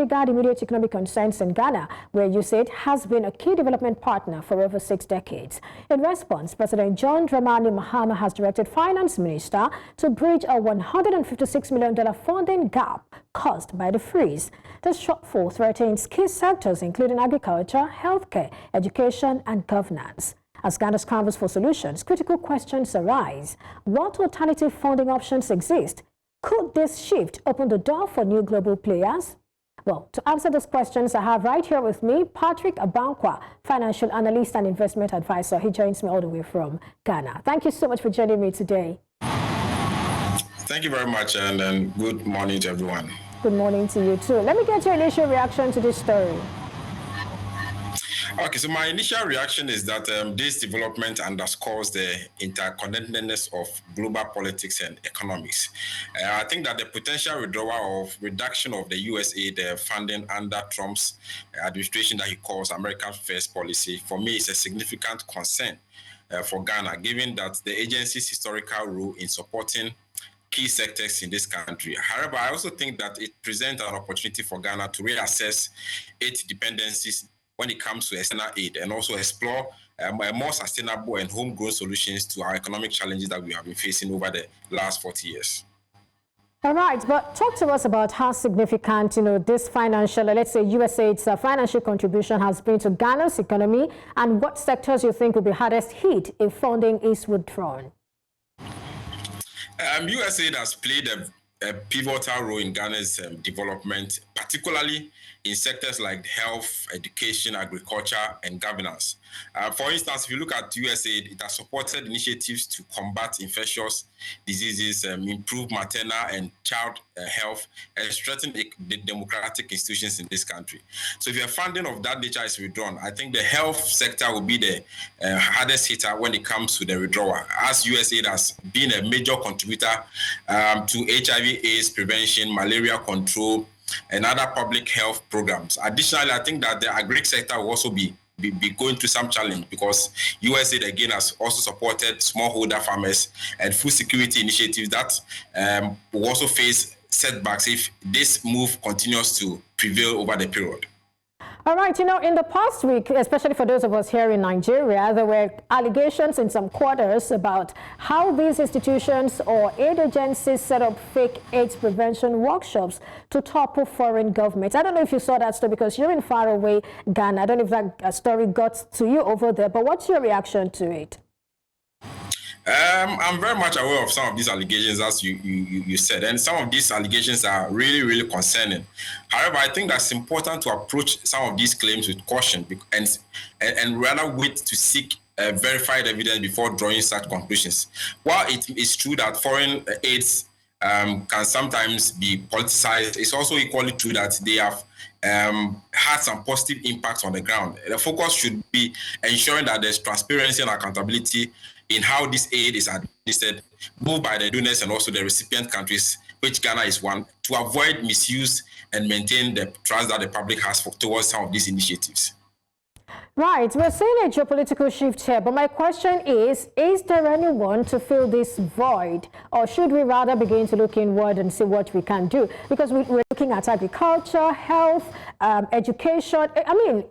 regard immediate economic concerns in Ghana, where USAID has been a key development partner for over 6 decades. In response, President John Dramani Mahama has directed Finance Minister to bridge a $156 million funding gap caused by the freeze. The shortfall threatens key sectors including agriculture, healthcare, education, and governance. As Ghana scrambles for solutions, critical questions arise. What alternative funding options exist? Could this shift open the door for new global players? Well, to answer those questions, I have right here with me Patrick Abankwa, Financial Analyst and Investment Advisor. He joins me all the way from Ghana. Thank you so much for joining me today. Thank you very much, and good morning to everyone. Good morning to you too. Let me get your initial reaction to this story. Okay, so my initial reaction is that this development underscores the interconnectedness of global politics and economics. I think that the potential reduction of the USAID funding under Trump's administration that he calls American First policy, for me, is a significant concern for Ghana, given that the agency's historical role in supporting key sectors in this country. However, I also think that it presents an opportunity for Ghana to reassess its dependencies when it comes to external aid and also explore more sustainable and homegrown solutions to our economic challenges that we have been facing over the last 40 years. All right, but talk to us about how significant, this financial, let's say USAID's financial contribution has been to Ghana's economy, and what sectors you think will be hardest hit if funding is withdrawn. USAID has played a pivotal role in Ghana's development, particularly in sectors like health, education, agriculture, and governance. For instance, if you look at USAID, it has supported initiatives to combat infectious diseases, improve maternal and child health, and strengthen the democratic institutions in this country. So if your funding of that nature is withdrawn, I think the health sector will be the hardest hitter when it comes to the withdrawal, as USAID has been a major contributor to HIV/AIDS prevention, malaria control, and other public health programs. Additionally, I think that the agri sector will also be going through some challenge, because USAID again has also supported smallholder farmers and food security initiatives that will also face setbacks if this move continues to prevail over the period. All right, in the past week, especially for those of us here in Nigeria, there were allegations in some quarters about how these institutions or aid agencies set up fake AIDS prevention workshops to topple foreign governments. I don't know if you saw that story because you're in faraway Ghana. I don't know if that story got to you over there, but what's your reaction to it? I'm very much aware of some of these allegations, as you said, and some of these allegations are really, really concerning. However, I think that's important to approach some of these claims with caution and rather wait to seek verified evidence before drawing such conclusions. While it is true that foreign aids can sometimes be politicized, it's also equally true that they have had some positive impacts on the ground. The focus should be ensuring that there's transparency and accountability in how this aid is administered, both by the donors and also the recipient countries, which Ghana is one, to avoid misuse and maintain the trust that the public has towards some of these initiatives. Right, we're seeing a geopolitical shift here, but my question is there anyone to fill this void, or should we rather begin to look inward and see what we can do? Because we're looking at agriculture, health, education,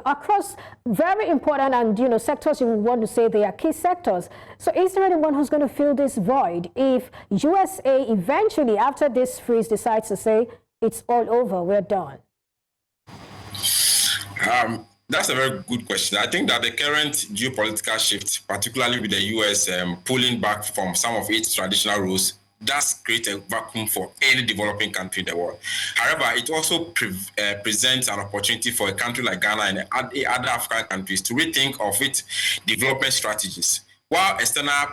across very important and, sectors you want to say they are key sectors. So is there anyone who's going to fill this void if USA eventually, after this freeze, decides to say, it's all over, we're done? That's a very good question. I think that the current geopolitical shift, particularly with the US pulling back from some of its traditional roles, does create a vacuum for any developing country in the world. However, it also presents an opportunity for a country like Ghana and other African countries to rethink of its development strategies. While external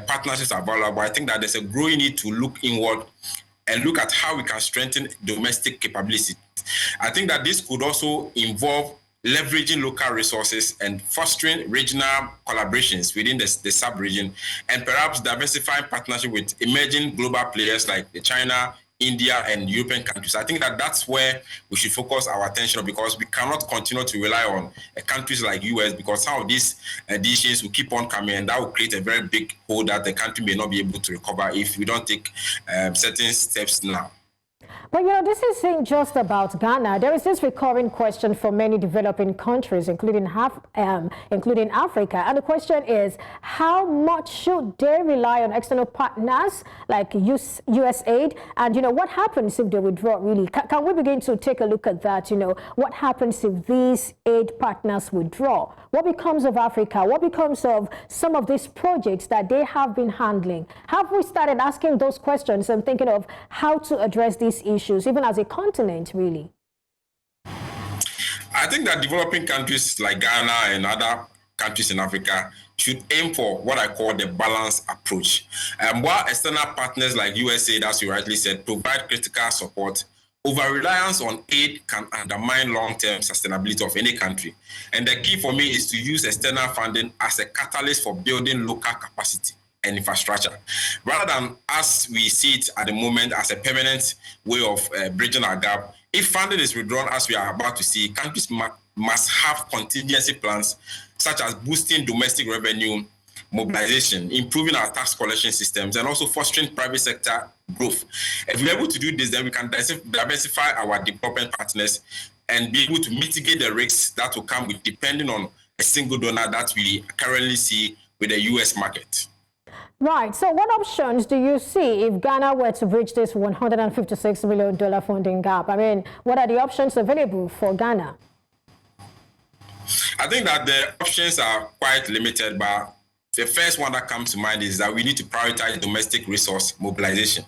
partnerships are valuable, I think that there's a growing need to look inward and look at how we can strengthen domestic capabilities. I think that this could also involve leveraging local resources and fostering regional collaborations within the sub-region, and perhaps diversifying partnership with emerging global players like China, India, and European countries. I think that that's where we should focus our attention, because we cannot continue to rely on countries like US, because some of these decisions will keep on coming, and that will create a very big hole that the country may not be able to recover if we don't take certain steps now. But this isn't just about Ghana. There is this recurring question for many developing countries, including Africa. And the question is, how much should they rely on external partners like USAID? And, what happens if they withdraw, really? Can we begin to take a look at that? What happens if these aid partners withdraw? What becomes of Africa? What becomes of some of these projects that they have been handling? Have we started asking those questions and thinking of how to address these issues, even as a continent, really? I think that developing countries like Ghana and other countries in Africa should aim for what I call the balanced approach. While external partners like USAID, as you rightly said, provide critical support, over-reliance on aid can undermine long-term sustainability of any country. And the key for me is to use external funding as a catalyst for building local capacity and infrastructure, rather than, as we see it at the moment, as a permanent way of bridging our gap. If funding is withdrawn, as we are about to see, countries must have contingency plans, such as boosting domestic revenue mobilization, improving our tax collection systems, and also fostering private sector growth. If we're able to do this, then we can diversify our development partners and be able to mitigate the risks that will come with depending on a single donor that we currently see with the US market. Right. So what options do you see if Ghana were to bridge this $156 million funding gap? I mean, what are the options available for Ghana? I think that the options are quite limited, but the first one that comes to mind is that we need to prioritize domestic resource mobilization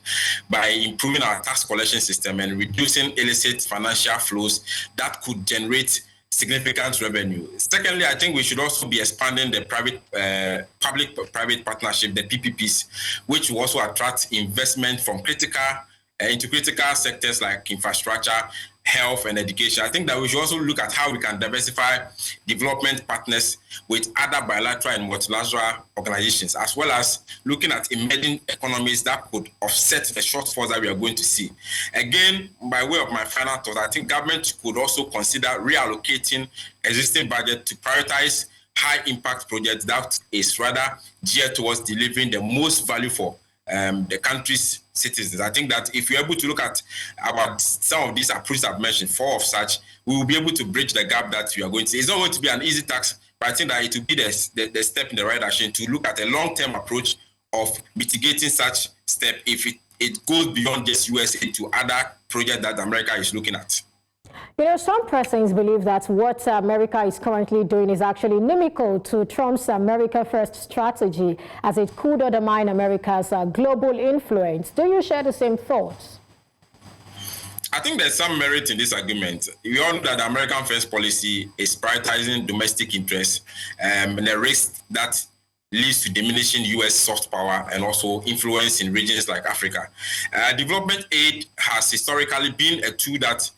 by improving our tax collection system and reducing illicit financial flows that could generate significant revenue. Secondly, I think we should also be expanding the public-private partnership, the PPPs, which will also attract investment from into critical sectors like infrastructure, health, and education. I think that we should also look at how we can diversify development partners with other bilateral and multilateral organizations, as well as looking at emerging economies that could offset the shortfalls that we are going to see. Again, by way of my final thought, I think government could also consider reallocating existing budget to prioritize high-impact projects that is rather geared towards delivering the most value for the country's citizens. I think that if we're able to look at about some of these approaches I've mentioned, 4 of such, we will be able to bridge the gap that we are going to see. It's not going to be an easy task, but I think that it will be the step in the right direction to look at a long-term approach of mitigating such step if it goes beyond just USA to other projects that America is looking at. Some persons believe that what America is currently doing is actually inimical to Trump's America First strategy, as it could undermine America's global influence. Do you share the same thoughts? I think there's some merit in this argument. We all know that the American First policy is prioritizing domestic interests and the risk that leads to diminishing U.S. soft power and also influence in regions like Africa. Development aid has historically been a tool that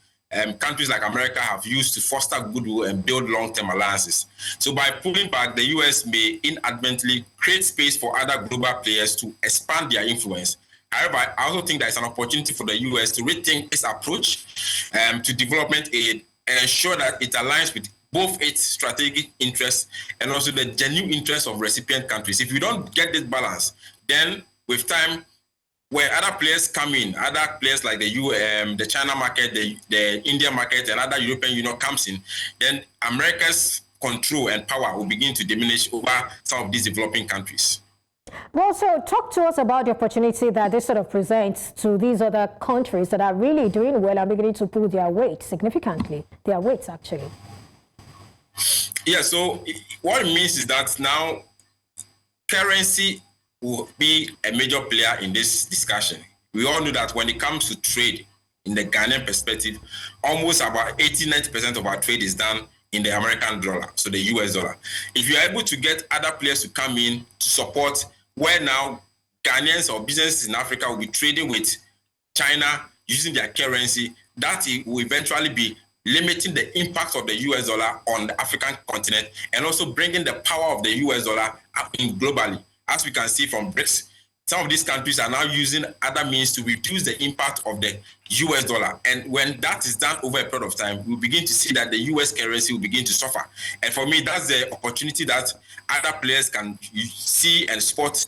countries like America have used to foster goodwill and build long-term alliances. So by pulling back, the U.S. may inadvertently create space for other global players to expand their influence. However, I also think there's an opportunity for the U.S. to rethink its approach to development aid and ensure that it aligns with both its strategic interests and also the genuine interests of recipient countries. If we don't get this balance, then with time, when other players come in, other players like the China market, the India market, and other European Union comes in, then America's control and power will begin to diminish over some of these developing countries. Well, so talk to us about the opportunity that this sort of presents to these other countries that are really doing well and beginning to pull their weight significantly, their weights actually. Yeah, so what it means is that now currency will be a major player in this discussion. We all know that when it comes to trade, in the Ghanaian perspective, almost about 80-90% of our trade is done in the American dollar, so the US dollar. If you are able to get other players to come in to support, where now Ghanaians or businesses in Africa will be trading with China using their currency, that will eventually be limiting the impact of the US dollar on the African continent and also bringing the power of the US dollar up in globally. As we can see from BRICS, some of these countries are now using other means to reduce the impact of the US dollar. And when that is done over a period of time, we'll begin to see that the US currency will begin to suffer. And for me, that's the opportunity that other players can see and support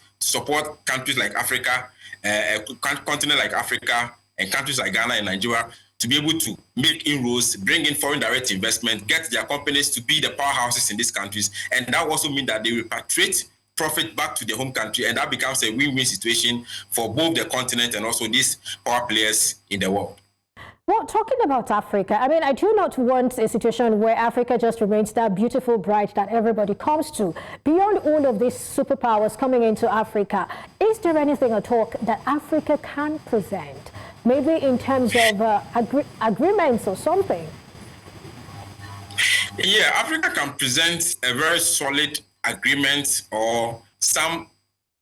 countries like Africa, a continent like Africa, and countries like Ghana and Nigeria to be able to make inroads, bring in foreign direct investment, get their companies to be the powerhouses in these countries. And that also means that they repatriate profit back to their home country, and that becomes a win-win situation for both the continent and also these power players in the world. Well, talking about Africa, I mean, I do not want a situation where Africa just remains that beautiful bride that everybody comes to. Beyond all of these superpowers coming into Africa, is there anything at all that Africa can present? Maybe in terms of agreements or something? Yeah, Africa can present a very solid agreement or some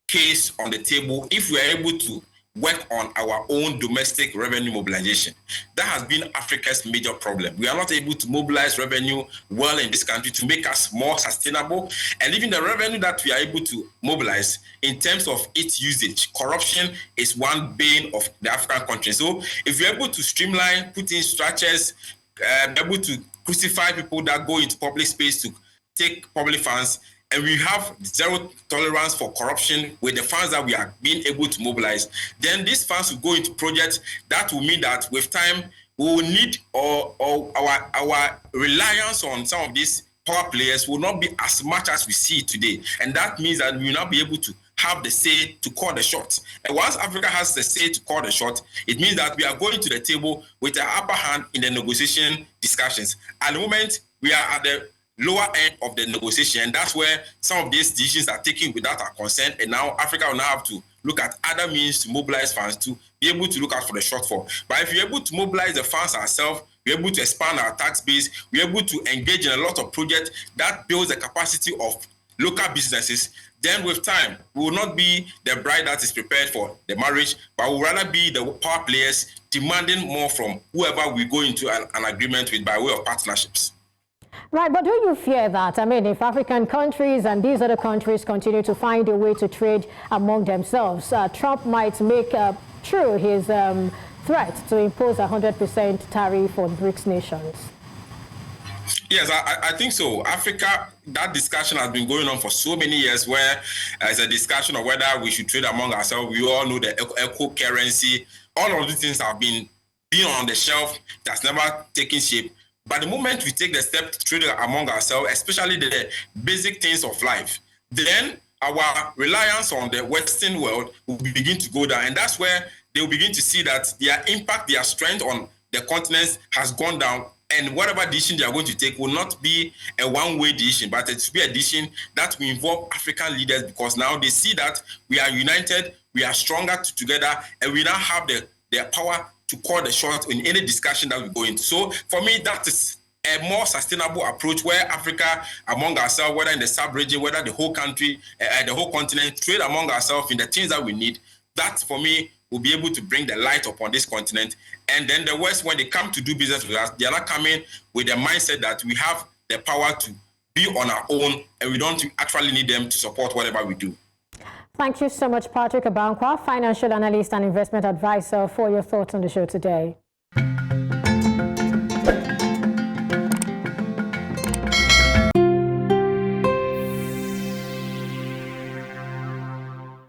case on the table if we are able to work on our own domestic revenue mobilization. That has been Africa's major problem. We are not able to mobilize revenue well in this country to make us more sustainable. And even the revenue that we are able to mobilize in terms of its usage, corruption is one bane of the African country. So if we're able to streamline, put in structures, be able to crucify people that go into public space to take public funds, and we have zero tolerance for corruption with the funds that we are being able to mobilize, then these funds will go into projects that will mean that with time, we will need our reliance on some of these power players will not be as much as we see today. And that means that we will not be able to have the say to call the shots. And once Africa has the say to call the shot, it means that we are going to the table with an upper hand in the negotiation discussions. At the moment, we are at the lower end of the negotiation, and that's where some of these decisions are taken without our consent, and now Africa will now have to look at other means to mobilize funds to be able to look out for the shortfall. But if we're able to mobilize the funds ourselves, we're able to expand our tax base, we're able to engage in a lot of projects that builds the capacity of local businesses, then with time, we will not be the bride that is prepared for the marriage, but we'll rather be the power players demanding more from whoever we go into an agreement with by way of partnerships. Right, but do you fear that? I mean, if African countries and these other countries continue to find a way to trade among themselves, Trump might make true his threat to impose 100% tariff on BRICS nations? Yes, I think so. Africa, that discussion has been going on for so many years, where it's a discussion of whether we should trade among ourselves. We all know the eco currency. All of these things have been on the shelf. That's never taken shape. But the moment we take the step to trade among ourselves, especially the basic things of life, then our reliance on the Western world will begin to go down. And that's where they will begin to see that their impact, their strength on the continents has gone down. And whatever decision they are going to take will not be a one-way decision, but it will be a decision that will involve African leaders, because now they see that we are united, we are stronger together, and we now have the power to call the shot in any discussion that we go into. So for me, that is a more sustainable approach where Africa among ourselves, whether in the sub-region, whether the whole country, the whole continent, trade among ourselves in the things that we need. That for me will be able to bring the light upon this continent. And then the West, when they come to do business with us, they are not coming with the mindset that we have the power to be on our own and we don't actually need them to support whatever we do. Thank you so much, Patrick Abankwa, Financial Analyst and Investment Advisor, for your thoughts on the show today.